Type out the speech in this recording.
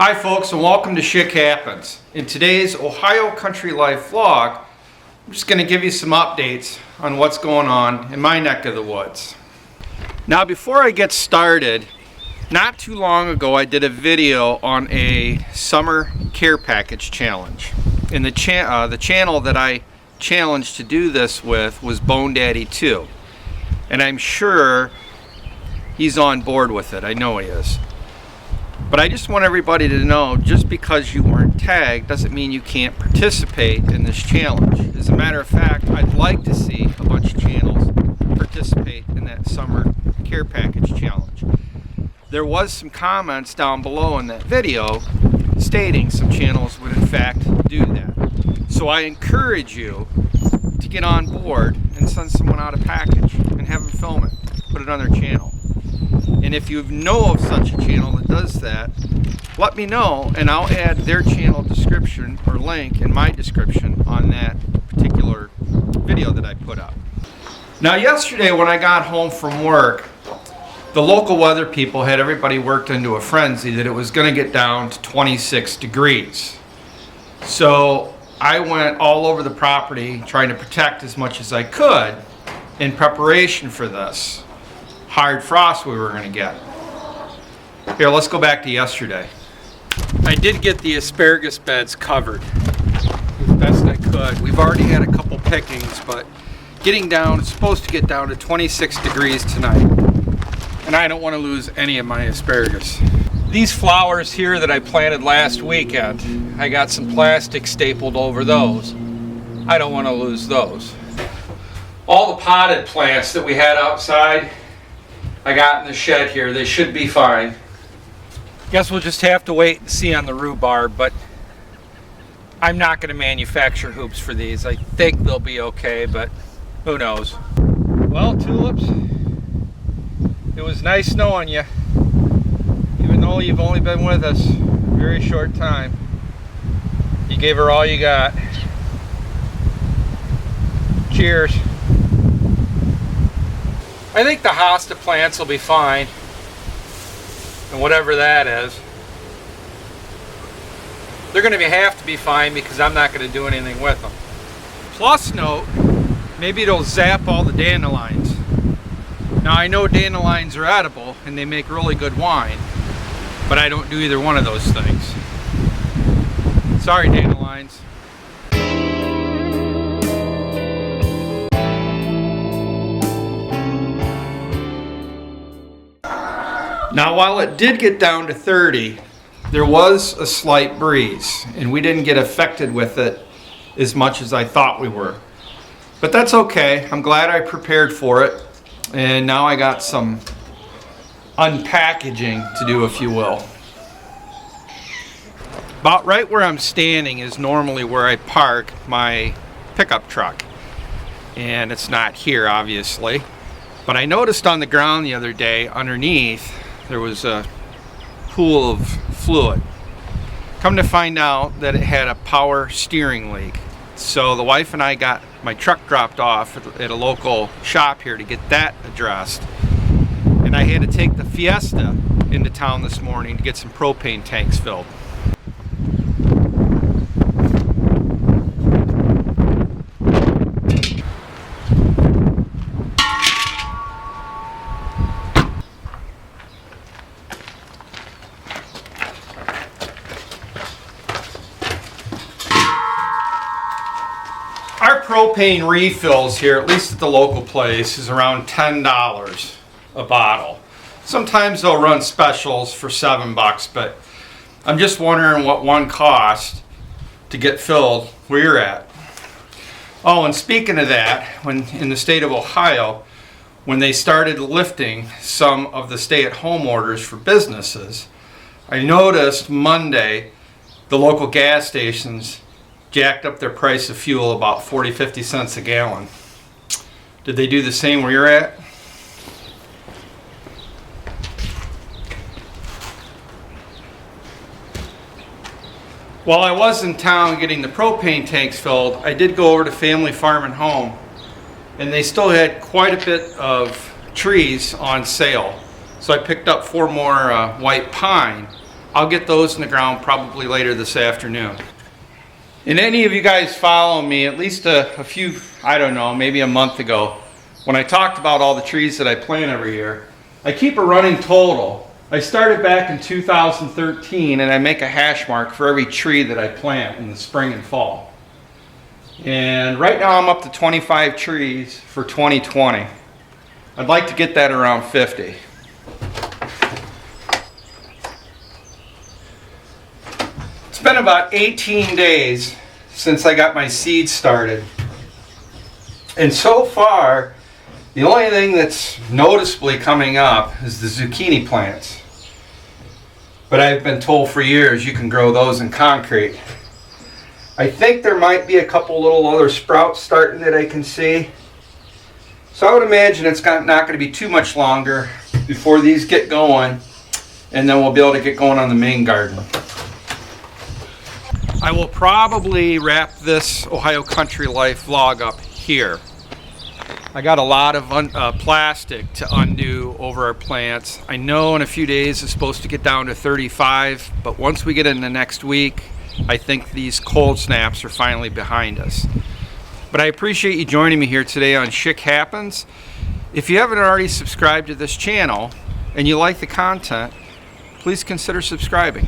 Hi folks, and welcome to Schick Happens. In today's Ohio Country Life vlog, I'm just going to give you some updates on what's going on in my neck of the woods. Now before I get started, not too long ago I did a video on a summer care package challenge. And the channel that I challenged to do this with was Bone Daddy 2. And I'm sure he's on board with it. I know he is. But I just want everybody to know, just because you weren't tagged doesn't mean you can't participate in this challenge. As a matter of fact, I'd like to see a bunch of channels participate in that summer care package challenge. There was some comments down below in that video stating some channels would in fact do that. So I encourage you to get on board and send someone out a package and have them film it, put it on their channel. And if you know of such a channel that does that, let me know and I'll add their channel description or link in my description on that particular video that I put up. Now yesterday when I got home from work, the local weather people had everybody worked into a frenzy that it was going to get down to 26 degrees. So I went all over the property trying to protect as much as I could in preparation for this hard frost we were going to get. Here, let's go back to yesterday. I did get the asparagus beds covered as best I could. We've already had a couple pickings, but getting down, it's supposed to get down to 26 degrees tonight. And I don't want to lose any of my asparagus. These flowers here that I planted last weekend, I got some plastic stapled over those. I don't want to lose those. All the potted plants that we had outside, I got in the shed here. They should be fine. Guess we'll just have to wait and see on the rhubarb, but I'm not going to manufacture hoops for these. I think they'll be okay, but who knows. Well, Tulips, it was nice knowing you, even though you've only been with us a very short time. You gave her all you got. Cheers. I think the hosta plants will be fine, and whatever that is. They're going to have to be fine because I'm not going to do anything with them. Plus note, maybe it'll zap all the dandelions. Now I know dandelions are edible and they make really good wine, but I don't do either one of those things. Sorry, dandelions. Now while it did get down to 30, there was a slight breeze and we didn't get affected with it as much as I thought we were. But that's okay. I'm glad I prepared for it, and now I got some unpackaging to do, if you will. About right where I'm standing is normally where I park my pickup truck, and it's not here obviously, but I noticed on the ground the other day underneath there was a pool of fluid. Come to find out that it had a power steering leak. So the wife and I got my truck dropped off at a local shop here to get that addressed. And I had to take the Fiesta into town this morning to get some propane tanks filled. Our propane refills here, at least at the local place, is around $10 a bottle. Sometimes they'll run specials for $7, but I'm just wondering what one costs to get filled where you're at. Oh, and speaking of that, when in the state of Ohio, when they started lifting some of the stay-at-home orders for businesses, I noticed Monday the local gas stations jacked up their price of fuel about 40-50 cents a gallon. Did they do the same where you're at? While I was in town getting the propane tanks filled, I did go over to Family Farm and Home, and they still had quite a bit of trees on sale. So I picked up 4 more white pine I'll get those in the ground probably later this afternoon. And any of you guys follow me, at least a few, I don't know, maybe a month ago, when I talked about all the trees that I plant every year, I keep a running total. I started back in 2013 and I make a hash mark for every tree that I plant in the spring and fall. And right now I'm up to 25 trees for 2020. I'd like to get that around 50. It's been about 18 days since I got my seeds started. And so far, the only thing that's noticeably coming up is the zucchini plants. But I've been told for years you can grow those in concrete. I think there might be a couple little other sprouts starting that I can see. So I would imagine it's not going to be too much longer before these get going, and then we'll be able to get going on the main garden. I will probably wrap this Ohio Country Life vlog up here. I got a lot of plastic to undo over our plants. I know in a few days it's supposed to get down to 35, but once we get into next week, I think these cold snaps are finally behind us. But I appreciate you joining me here today on Schick Happens. If you haven't already subscribed to this channel and you like the content, please consider subscribing.